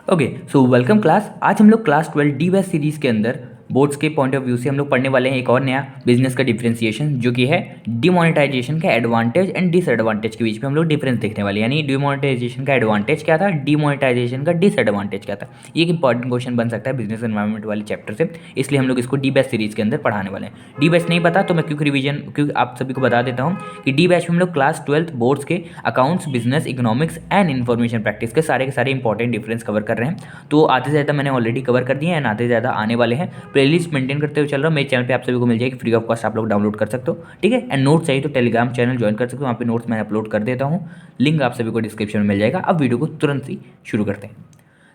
Okay, so welcome class. आज हम लोग क्लास 12 डी बैच सीरीज़ के अंदर बोर्ड्स के पॉइंट ऑफ व्यू से हम लोग पढ़ने वाले हैं एक और नया बिजनेस का डिफरेंशिएशन, जो कि है डिमोनेटाइजेशन का एडवांटेज एंड डिसएडवांटेज के बीच में हम लोग डिफरेंस देखने वाले हैं। यानी डिमोनेटाइजेशन का एडवांटेज क्या था, डिमोनेटाइजेशन का डिसएडवांटेज क्या था। ये एक इंपॉर्टेंट क्वेश्चन बन सकता है बिजनेस एनवायरमेंट वाले चैप्टर से, इसलिए हम लोग इसको डी बैच सीरीज़ के अंदर पढ़ाने वाले हैं। डी बैच नहीं पता तो मैं क्योंकि आप सभी को बता देता हूँ कि डी बैच में हम लोग क्लास 12 बोर्ड्स के accounts, business, economics and information practice के सारे इंपॉर्टेंट डिफरेंस कवर कर रहे हैं। तो आधे से ज़्यादा मैंने ऑलरेडी कवर कर दिए हैं एंड आधे से ज़्यादा आने वाले हैं। प्लेलिस्ट मेंटेन करते हुए चल रहा हूँ, मेरे चैनल पे आप सभी को मिल जाएगी फ्री ऑफ कॉस्ट, आप लोग डाउनलोड कर सकते हो। ठीक है, एंड नोट्स चाहिए तो टेलीग्राम चैनल ज्वाइन कर सकते हो, वहाँ पे नोट्स मैं अपलोड कर देता हूँ, लिंक आप सभी को डिस्क्रिप्शन में मिल जाएगा। अब वीडियो को तुरंत ही शुरू करते हैं।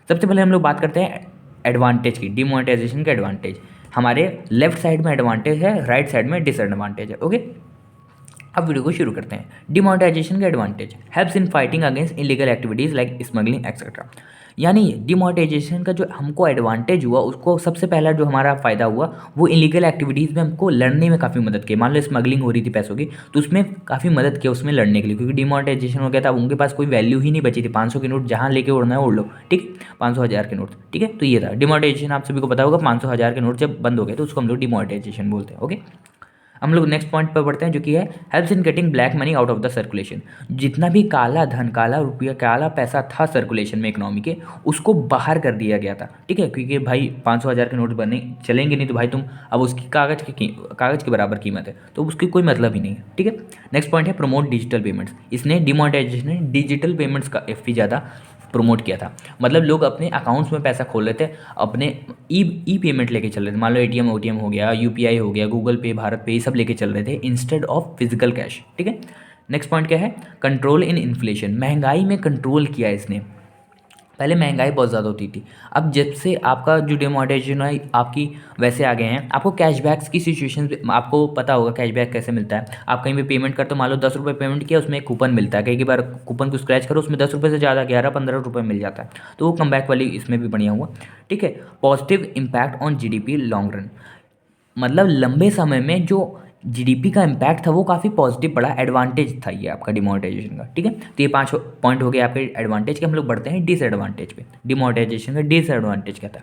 सबसे पहले हम लोग बात करते हैं एडवांटेज की, डिमोनेटाइजेशन का एडवांटेज। हमारे लेफ्ट साइड में एडवांटेज है, राइट साइड में डिसएडवांटेज है। ओके, अब वीडियो को शुरू करते हैं। डिमोनेटाइजेशन का advantage helps in fighting against illegal activities like smuggling etcetera. यानी डिमोनेटाइजेशन का जो हमको एडवांटेज हुआ, उसको सबसे पहला जो हमारा फ़ायदा हुआ वो इलीगल एक्टिविटीज़ में हमको लड़ने में काफ़ी मदद की। मान लो स्मगलिंग हो रही थी पैसों की, तो उसमें काफ़ी मदद किया उसमें लड़ने के लिए, क्योंकि डिमोनेटाइजेशन हो गया था, उनके पास कोई वैल्यू ही नहीं बची थी। 500 के नोट जहाँ लेके उड़ना है उड़ लो, ठीक, 500 हज़ार के नोट, ठीक है। तो ये था डिमोनेटाइजेशन, आप सभी को पता होगा। 500 हज़ार के नोट जब बंद हो गए तो उसको हम लोग डिमोनेटाइजेशन बोलते हैं। ओके, हम लोग नेक्स्ट पॉइंट पर बढ़ते हैं, जो कि है helps in getting black money out of the circulation. जितना भी काला धन, काला रुपया, काला पैसा था सर्कुलेशन में इकोनॉमी के, उसको बाहर कर दिया गया था। ठीक है, क्योंकि भाई 500 हज़ार के नोट बने चलेंगे नहीं, तो भाई तुम अब उसकी कागज़ के बराबर कीमत है, तो उसकी कोई मतलब ही नहीं है। ठीक है, नेक्स्ट पॉइंट है प्रमोट डिजिटल पेमेंट्स। इसने डिमोनेटाइजेशन ने डिजिटल पेमेंट्स का काफ़ी ज़्यादा प्रमोट किया था। मतलब लोग अपने अकाउंट्स में पैसा खोल लेते, अपने ई पेमेंट लेके चल रहे थे। मान लो एटीएम ओटीएम हो गया, यूपीआई हो गया, गूगल पे, भारत पे, ये सब लेके चल रहे थे इंस्टेड ऑफ फिजिकल कैश। ठीक है, नेक्स्ट पॉइंट क्या है, कंट्रोल इन इन्फ्लेशन। महंगाई में कंट्रोल किया इसने। पहले महंगाई बहुत ज़्यादा होती थी, अब जब से आपका जो डिमोनेटाइजेशन है आपकी वैसे आ गए हैं, आपको कैशबैक्स की सिचुएशन, आपको पता होगा कैशबैक कैसे मिलता है। आप कहीं भी पेमेंट करते हो, मान लो 10 रुपये पेमेंट किया, उसमें एक कूपन मिलता है। कई बार कूपन को स्क्रैच करो, उसमें 10 रुपये से ज़्यादा 11-15 रुपये मिल जाता है, तो वो कम बैक वाली इसमें भी बढ़िया हुआ। ठीक है, positive impact on GDP long run. मतलब लंबे समय में जो जीडीपी का इम्पैक्ट था वो काफ़ी पॉजिटिव पड़ा, एडवांटेज था ये आपका डिमोनेटाइजेशन का। ठीक है, तो ये 5 पॉइंट हो गए आपके एडवांटेज के। हम लोग बढ़ते हैं डिसएडवांटेज पे। डिमोनेटाइजेशन का डिसएडवांटेज क्या था,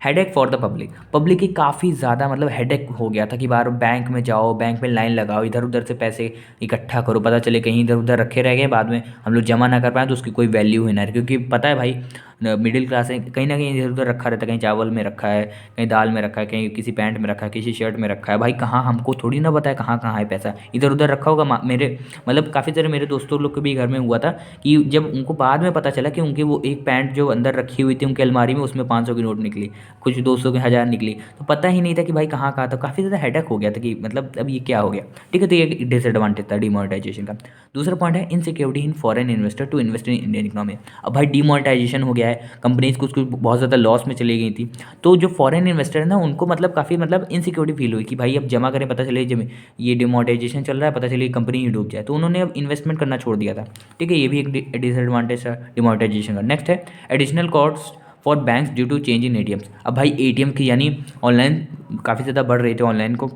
headache for the public. Public की काफ़ी ज़्यादा मतलब हेडेक हो गया था कि बार बैंक में जाओ, बैंक में लाइन लगाओ, इधर उधर से पैसे इकट्ठा करो, पता चले कहीं इधर उधर रखे रह गए, बाद में हम लोग जमा ना कर पाए तो उसकी कोई वैल्यू ही ना रहे। क्योंकि पता है भाई मिडिल क्लास है, कहीं ना कहीं इधर उधर रखा रहता है, कहीं चावल में रखा है, कहीं दाल में रखा है, कहीं किसी पैंट में रखा है, किसी शर्ट में रखा है। भाई कहाँ, हमको थोड़ी ना पता है कहाँ कहाँ है पैसा, इधर उधर रखा होगा। मेरे मतलब काफ़ी सारे मेरे दोस्तों लोग के भी घर में हुआ था कि जब उनको बाद में पता चला कि उनके वो एक पैंट जो अंदर रखी हुई थी उनकी अलमारी में, उसमें 500 की नोट निकली, कुछ 200 के, 1000 निकली, तो पता ही नहीं था कि भाई कहाँ कहाँ था। काफ़ी ज़्यादा हेडेक हो गया था कि मतलब अब ये क्या हो गया। ठीक है, तो ये डिसएडवांटेज था डिमोनेटाइजेशन का। दूसरा पॉइंट है insecurity in foreign investor to invest in Indian economy. अब भाई डिमोनेटाइजेशन हो गया है, कंपनीज कुछ कुछ बहुत ज़्यादा लॉस में चली गई थी, तो जो फॉरेन इन्वेस्टर है ना, उनको मतलब काफ़ी मतलब इनसिक्योरिटी फील हुई कि भाई अब जमा करें, पता चले जब ये डिमोनेटाइजेशन चल रहा है, पता चले कंपनी ही डूब जाए, तो उन्होंने अब इन्वेस्टमेंट करना छोड़ दिया था। ठीक है, ये भी एक डिसएडवांटेज है डिमोनेटाइजेशन का। नेक्स्ट है additional cost for banks due to change in ATMs. अब भाई एटीएम की यानी ऑनलाइन काफ़ी ज़्यादा बढ़ रहे थे, ऑनलाइन को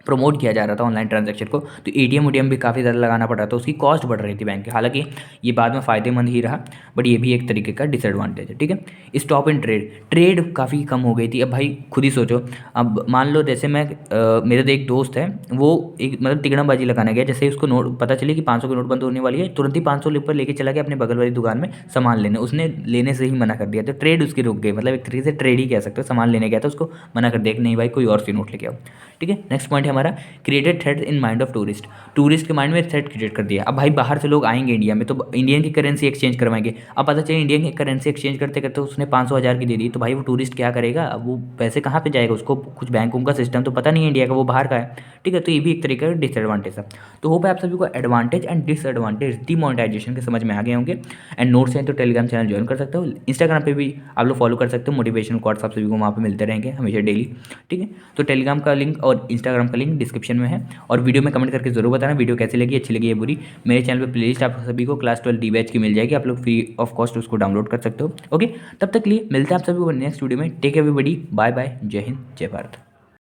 प्रमोट किया जा रहा था ऑनलाइन ट्रांजैक्शन को, तो एटीएम उटीएम भी काफ़ी ज़्यादा लगाना पड़ रहा था, उसकी कॉस्ट बढ़ रही थी बैंक की। हालांकि ये बाद में फ़ायदेमंद ही रहा, बट ये भी एक तरीके का डिसएडवांटेज है। ठीक है, स्टॉप इन ट्रेड काफ़ी कम हो गई थी। अब भाई खुद ही सोचो, अब मान लो जैसे मेरा तो एक दोस्त है, वो एक मतलब तिगड़मबाजी लगाने गया, जैसे उसको नोट पता चली कि 500 की नोट बंद होने वाली है, तुरंत ही 500 पर लेके चला गया अपने बगल वाली दुकान में सामान लेने। उसने लेने से ही मना कर दिया, तो ट्रेड उसकी रुक गई। मतलब एक तरीके से ट्रेड ही कह सकते हो, सामान लेने गया था, उसको मना कर दिया कि नहीं भाई कोई और सी नोट लेके आओ। ठीक है, नेक्स्ट पॉइंट है हमारा created threat in mind of tourist. Tourist के माइंड में थ्रेट क्रिएट कर दिया। अब भाई बाहर से लोग आएंगे इंडिया में, तो इंडियन की करेंसी एक्सचेंज करवाएंगे। अब पता चले इंडियन की करेंसी एक्सचेंज करते करते उसने 500 हज़ार की दे दी, तो भाई वो टूरिस्ट क्या करेगा, अब वो पैसे कहाँ पे जाएगा, उसको कुछ बैंकों का सिस्टम तो पता नहीं है इंडिया का, वो बाहर का है। ठीक है, तो ये भी एक तरीके का डिसएडवांटेज है। तो होप है आप सभी को एडवांटेज एंड डिसएडवांटेज डिमोनेटाइजेशन के समझ में आ गए होंगे। एंड नोट्स हैं तो टेलीग्राम चैनल ज्वाइन कर सकते हो, इंस्टाग्राम पे भी आप लोग फॉलो कर सकते हो, मोटिवेशनल कोट्स आप सभी को वहाँ पे मिलते रहेंगे हमेशा डेली। ठीक है, तो टेलीग्राम का लिंक और इंस्टाग्राम का लिंक डिस्क्रिप्शन में है, और वीडियो में कमेंट करके जरूर बताना वीडियो कैसी लगी, अच्छी लगी या बुरी। मेरे चैनल पे प्लेलिस्ट आप सभी को क्लास 12 डी बैच की मिल जाएगी, आप लोग फ्री ऑफ कॉस्ट उसको डाउनलोड कर सकते हो। ओके, तब तक लिए मिलते हैं आप सभी को नेक्स्ट वीडियो में। टेक एवरीबॉडी, बाय बाय, जय हिंद, जय भारत।